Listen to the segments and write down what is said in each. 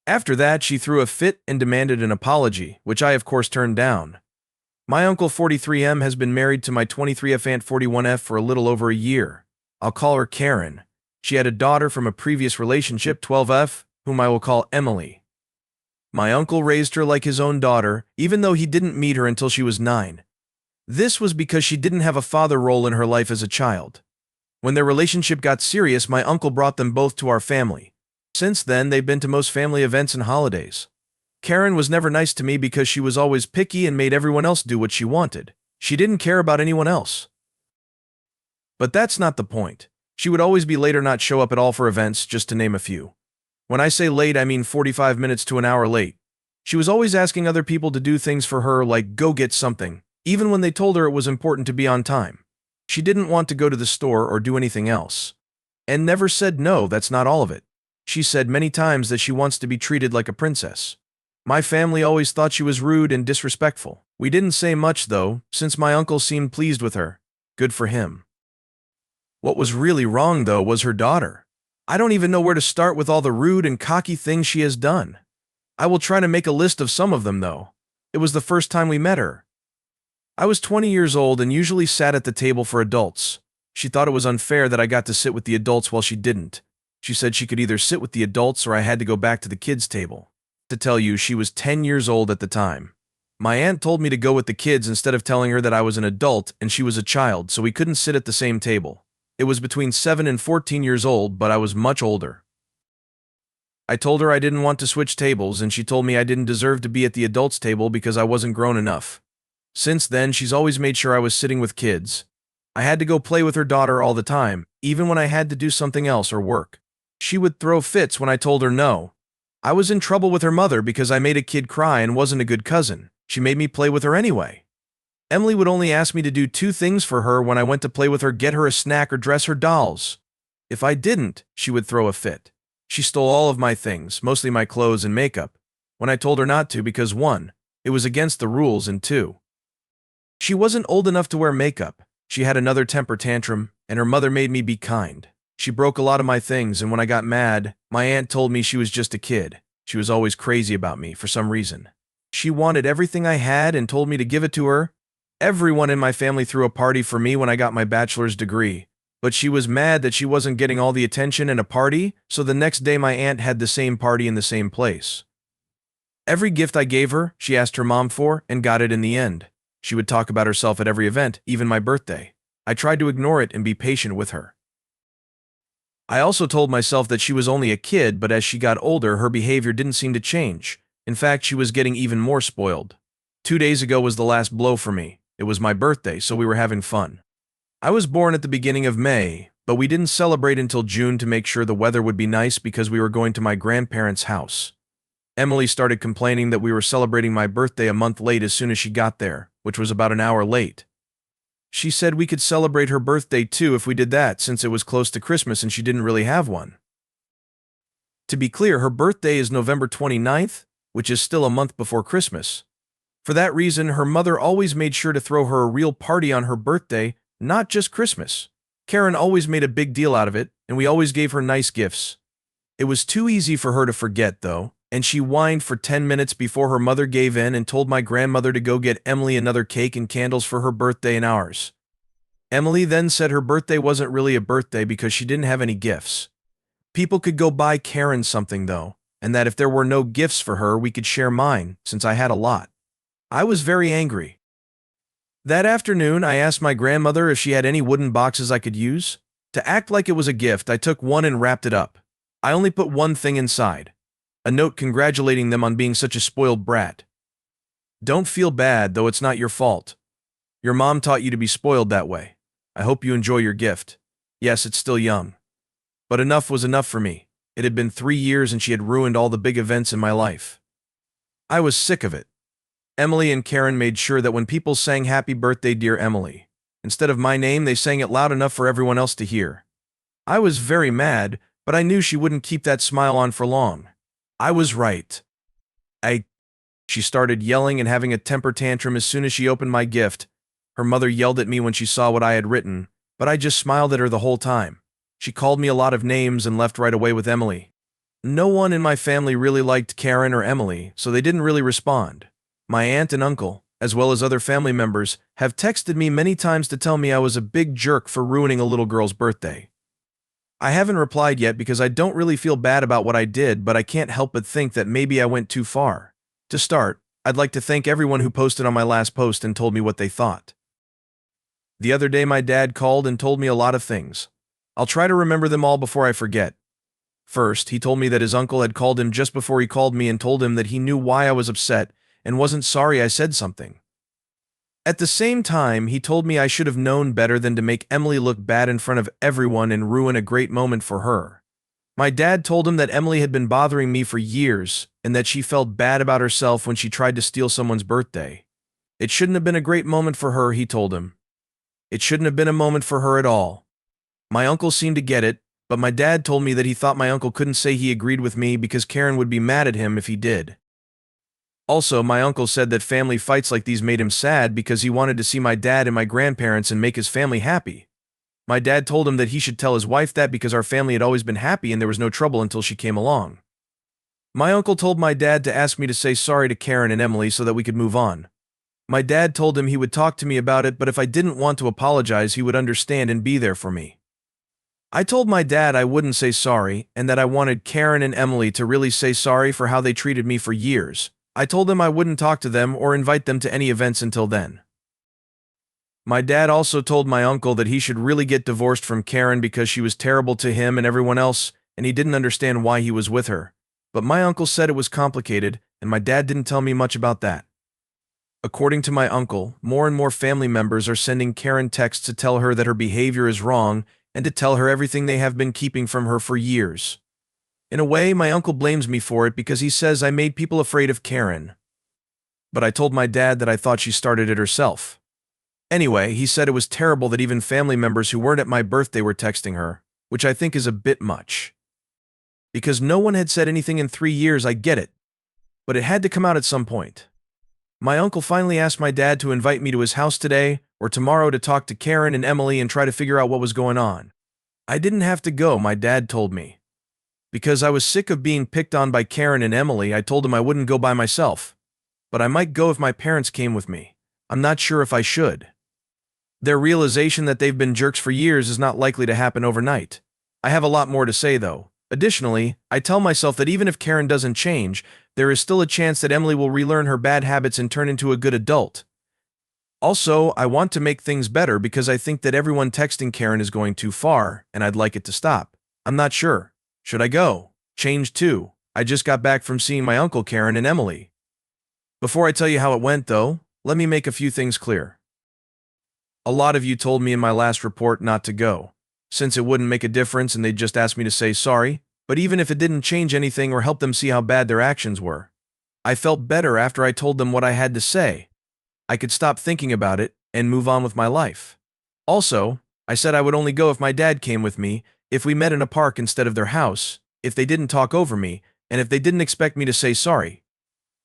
After that, she threw a fit and demanded an apology, which I of course turned down. My uncle 43M has been married to my 23F Aunt 41F for a little over a year. I'll call her Karen. She had a daughter from a previous relationship, 12F, whom I will call Emily. My uncle raised her like his own daughter, even though he didn't meet her until she was 9. This was because she didn't have a father role in her life as a child. When their relationship got serious, my uncle brought them both to our family. Since then, they've been to most family events and holidays. Karen was never nice to me because she was always picky and made everyone else do what she wanted. She didn't care about anyone else. But that's not the point. She would always be late or not show up at all for events, just to name a few. When I say late, I mean 45 minutes to an hour late. She was always asking other people to do things for her, like go get something, even when they told her it was important to be on time. She didn't want to go to the store or do anything else. And never said no, that's not all of it. She said many times that she wants to be treated like a princess. My family always thought she was rude and disrespectful. We didn't say much though, since my uncle seemed pleased with her. Good for him. What was really wrong though was her daughter. I don't even know where to start with all the rude and cocky things she has done. I will try to make a list of some of them though. It was the first time we met her. I was 20 years old and usually sat at the table for adults. She thought it was unfair that I got to sit with the adults while she didn't. She said she could either sit with the adults or I had to go back to the kids' table. To tell you, she was 10 years old at the time. My aunt told me to go with the kids instead of telling her that I was an adult and she was a child, so we couldn't sit at the same table. It was between 7 and 14 years old, but I was much older. I told her I didn't want to switch tables, and she told me I didn't deserve to be at the adults' table because I wasn't grown enough. Since then, she's always made sure I was sitting with kids. I had to go play with her daughter all the time, even when I had to do something else or work. She would throw fits when I told her no. I was in trouble with her mother because I made a kid cry and wasn't a good cousin. She made me play with her anyway. Emily would only ask me to do 2 things for her when I went to play with her: get her a snack or dress her dolls. If I didn't, she would throw a fit. She stole all of my things, mostly my clothes and makeup, when I told her not to because 1, it was against the rules, and 2, she wasn't old enough to wear makeup. She had another temper tantrum, and her mother made me be kind. She broke a lot of my things, and when I got mad, my aunt told me she was just a kid. She was always crazy about me for some reason. She wanted everything I had and told me to give it to her. Everyone in my family threw a party for me when I got my bachelor's degree, but she was mad that she wasn't getting all the attention and a party, so the next day my aunt had the same party in the same place. Every gift I gave her, she asked her mom for, and got it in the end. She would talk about herself at every event, even my birthday. I tried to ignore it and be patient with her. I also told myself that she was only a kid, but as she got older, her behavior didn't seem to change. In fact, she was getting even more spoiled. 2 days ago was the last blow for me. It was my birthday, so we were having fun. I was born at the beginning of May, but we didn't celebrate until June to make sure the weather would be nice because we were going to my grandparents' house. Emily started complaining that we were celebrating my birthday a month late as soon as she got there, which was about an hour late. She said we could celebrate her birthday too if we did that, since it was close to Christmas and she didn't really have one. To be clear, her birthday is November 29th, which is still a month before Christmas. For that reason, her mother always made sure to throw her a real party on her birthday, not just Christmas. Karen always made a big deal out of it, and we always gave her nice gifts. It was too easy for her to forget, though, and she whined for 10 minutes before her mother gave in and told my grandmother to go get Emily another cake and candles for her birthday and ours. Emily then said her birthday wasn't really a birthday because she didn't have any gifts. People could go buy Karen something, though, and that if there were no gifts for her, we could share mine, since I had a lot. I was very angry. That afternoon, I asked my grandmother if she had any wooden boxes I could use. To act like it was a gift, I took one and wrapped it up. I only put one thing inside: a note congratulating them on being such a spoiled brat. Don't feel bad, though it's not your fault. Your mom taught you to be spoiled that way. I hope you enjoy your gift. Yes, it's still young. But enough was enough for me. It had been 3 years and she had ruined all the big events in my life. I was sick of it. Emily and Karen made sure that when people sang "Happy Birthday, Dear Emily," instead of my name, they sang it loud enough for everyone else to hear. I was very mad, but I knew she wouldn't keep that smile on for long. I was right. She started yelling and having a temper tantrum as soon as she opened my gift. Her mother yelled at me when she saw what I had written, but I just smiled at her the whole time. She called me a lot of names and left right away with Emily. No one in my family really liked Karen or Emily, so they didn't really respond. My aunt and uncle, as well as other family members, have texted me many times to tell me I was a big jerk for ruining a little girl's birthday. I haven't replied yet because I don't really feel bad about what I did, but I can't help but think that maybe I went too far. To start, I'd like to thank everyone who posted on my last post and told me what they thought. The other day my dad called and told me a lot of things. I'll try to remember them all before I forget. First, he told me that his uncle had called him just before he called me and told him that he knew why I was upset and wasn't sorry I said something. At the same time, he told me I should have known better than to make Emily look bad in front of everyone and ruin a great moment for her. My dad told him that Emily had been bothering me for years and that she felt bad about herself when she tried to steal someone's birthday. It shouldn't have been a great moment for her, he told him. It shouldn't have been a moment for her at all. My uncle seemed to get it, but my dad told me that he thought my uncle couldn't say he agreed with me because Karen would be mad at him if he did. Also, my uncle said that family fights like these made him sad because he wanted to see my dad and my grandparents and make his family happy. My dad told him that he should tell his wife that because our family had always been happy and there was no trouble until she came along. My uncle told my dad to ask me to say sorry to Karen and Emily so that we could move on. My dad told him he would talk to me about it, but if I didn't want to apologize, he would understand and be there for me. I told my dad I wouldn't say sorry and that I wanted Karen and Emily to really say sorry for how they treated me for years. I told them I wouldn't talk to them or invite them to any events until then. My dad also told my uncle that he should really get divorced from Karen because she was terrible to him and everyone else, and he didn't understand why he was with her. But my uncle said it was complicated, and my dad didn't tell me much about that. According to my uncle, more and more family members are sending Karen texts to tell her that her behavior is wrong and to tell her everything they have been keeping from her for years. In a way, my uncle blames me for it because he says I made people afraid of Karen. But I told my dad that I thought she started it herself. Anyway, he said it was terrible that even family members who weren't at my birthday were texting her, which I think is a bit much. Because no one had said anything in 3 years, I get it. But it had to come out at some point. My uncle finally asked my dad to invite me to his house today or tomorrow to talk to Karen and Emily and try to figure out what was going on. I didn't have to go, my dad told me. Because I was sick of being picked on by Karen and Emily, I told him I wouldn't go by myself. But I might go if my parents came with me. I'm not sure if I should. Their realization that they've been jerks for years is not likely to happen overnight. I have a lot more to say, though. Additionally, I tell myself that even if Karen doesn't change, there is still a chance that Emily will relearn her bad habits and turn into a good adult. Also, I want to make things better because I think that everyone texting Karen is going too far, and I'd like it to stop. I'm not sure. Should I go? Change too. I just got back from seeing my uncle Karen and Emily. Before I tell you how it went, though, let me make a few things clear. A lot of you told me in my last report not to go, since it wouldn't make a difference and they'd just ask me to say sorry, but even if it didn't change anything or help them see how bad their actions were. I felt better after I told them what I had to say. I could stop thinking about it and move on with my life. Also, I said I would only go if my dad came with me, if we met in a park instead of their house, if they didn't talk over me, and if they didn't expect me to say sorry.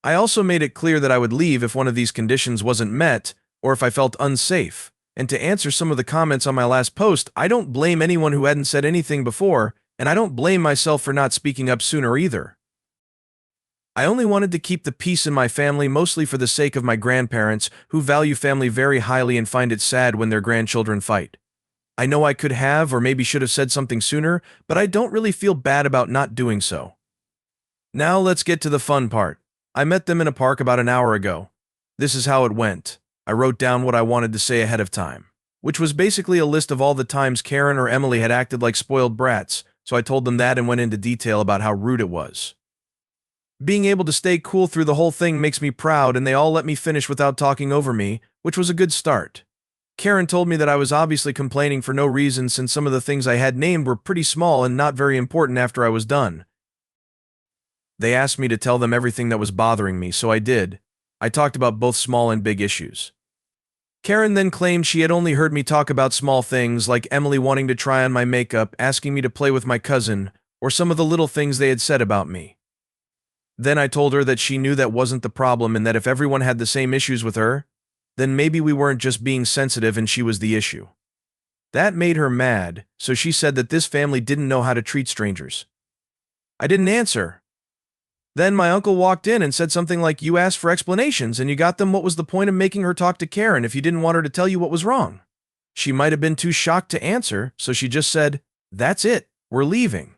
I also made it clear that I would leave if one of these conditions wasn't met, or if I felt unsafe. And to answer some of the comments on my last post, I don't blame anyone who hadn't said anything before, and I don't blame myself for not speaking up sooner either. I only wanted to keep the peace in my family, mostly for the sake of my grandparents, who value family very highly and find it sad when their grandchildren fight. I know I could have or maybe should have said something sooner, but I don't really feel bad about not doing so. Now let's get to the fun part. I met them in a park about an hour ago. This is how it went. I wrote down what I wanted to say ahead of time, which was basically a list of all the times Karen or Emily had acted like spoiled brats, so I told them that and went into detail about how rude it was. Being able to stay cool through the whole thing makes me proud, and they all let me finish without talking over me, which was a good start. Karen told me that I was obviously complaining for no reason since some of the things I had named were pretty small and not very important after I was done. They asked me to tell them everything that was bothering me, so I did. I talked about both small and big issues. Karen then claimed she had only heard me talk about small things like Emily wanting to try on my makeup, asking me to play with my cousin, or some of the little things they had said about me. Then I told her that she knew that wasn't the problem and that if everyone had the same issues with her, then maybe we weren't just being sensitive and she was the issue. That made her mad, so she said that this family didn't know how to treat strangers. I didn't answer. Then my uncle walked in and said something like, "You asked for explanations and you got them. What was the point of making her talk to Karen if you didn't want her to tell you what was wrong?" She might have been too shocked to answer, so she just said, "That's it, we're leaving."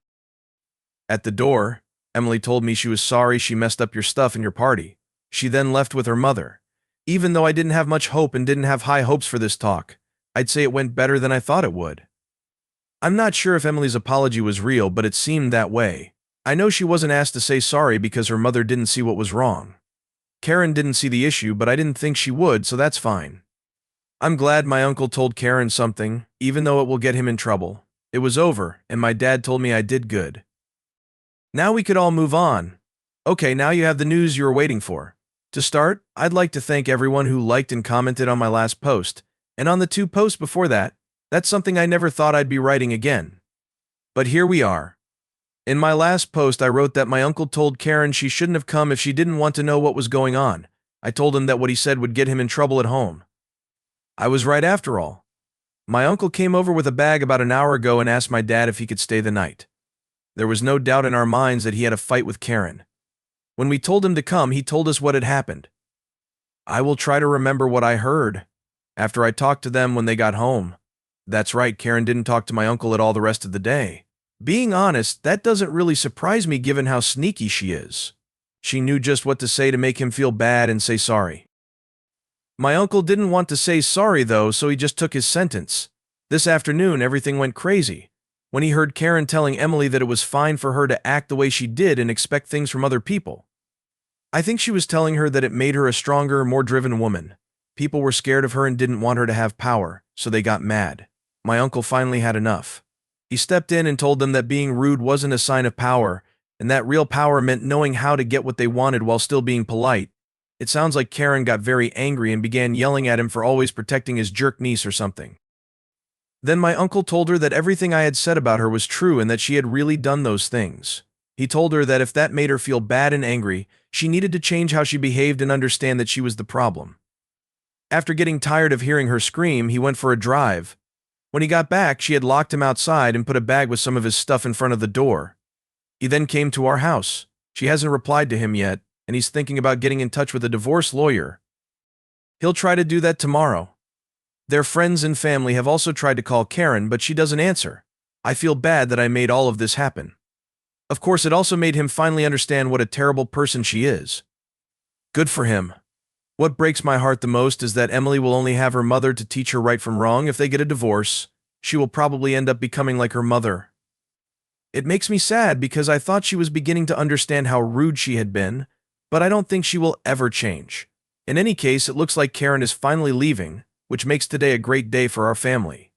At the door, Emily told me she was sorry she messed up your stuff and your party. She then left with her mother. Even though I didn't have much hope and didn't have high hopes for this talk, I'd say it went better than I thought it would. I'm not sure if Emily's apology was real, but it seemed that way. I know she wasn't asked to say sorry because her mother didn't see what was wrong. Karen didn't see the issue, but I didn't think she would, so that's fine. I'm glad my uncle told Karen something, even though it will get him in trouble. It was over, and my dad told me I did good. Now we could all move on. Okay, now you have the news you were waiting for. To start, I'd like to thank everyone who liked and commented on my last post, and on the 2 posts before that. That's something I never thought I'd be writing again. But here we are. In my last post, I wrote that my uncle told Karen she shouldn't have come if she didn't want to know what was going on. I told him that what he said would get him in trouble at home. I was right after all. My uncle came over with a bag about an hour ago and asked my dad if he could stay the night. There was no doubt in our minds that he had a fight with Karen. When we told him to come, he told us what had happened. I will try to remember what I heard after I talked to them when they got home. That's right, Karen didn't talk to my uncle at all the rest of the day. Being honest, that doesn't really surprise me given how sneaky she is. She knew just what to say to make him feel bad and say sorry. My uncle didn't want to say sorry though, so he just took his sentence. This afternoon, everything went crazy when he heard Karen telling Emily that it was fine for her to act the way she did and expect things from other people. I think she was telling her that it made her a stronger, more driven woman. People were scared of her and didn't want her to have power, so they got mad. My uncle finally had enough. He stepped in and told them that being rude wasn't a sign of power, and that real power meant knowing how to get what they wanted while still being polite. It sounds like Karen got very angry and began yelling at him for always protecting his jerk niece or something. Then my uncle told her that everything I had said about her was true and that she had really done those things. He told her that if that made her feel bad and angry, she needed to change how she behaved and understand that she was the problem. After getting tired of hearing her scream, he went for a drive. When he got back, she had locked him outside and put a bag with some of his stuff in front of the door. He then came to our house. She hasn't replied to him yet, and he's thinking about getting in touch with a divorce lawyer. He'll try to do that tomorrow. Their friends and family have also tried to call Karen, but she doesn't answer. I feel bad that I made all of this happen. Of course, it also made him finally understand what a terrible person she is. Good for him. What breaks my heart the most is that Emily will only have her mother to teach her right from wrong. If they get a divorce, she will probably end up becoming like her mother. It makes me sad because I thought she was beginning to understand how rude she had been, but I don't think she will ever change. In any case, it looks like Karen is finally leaving, which makes today a great day for our family.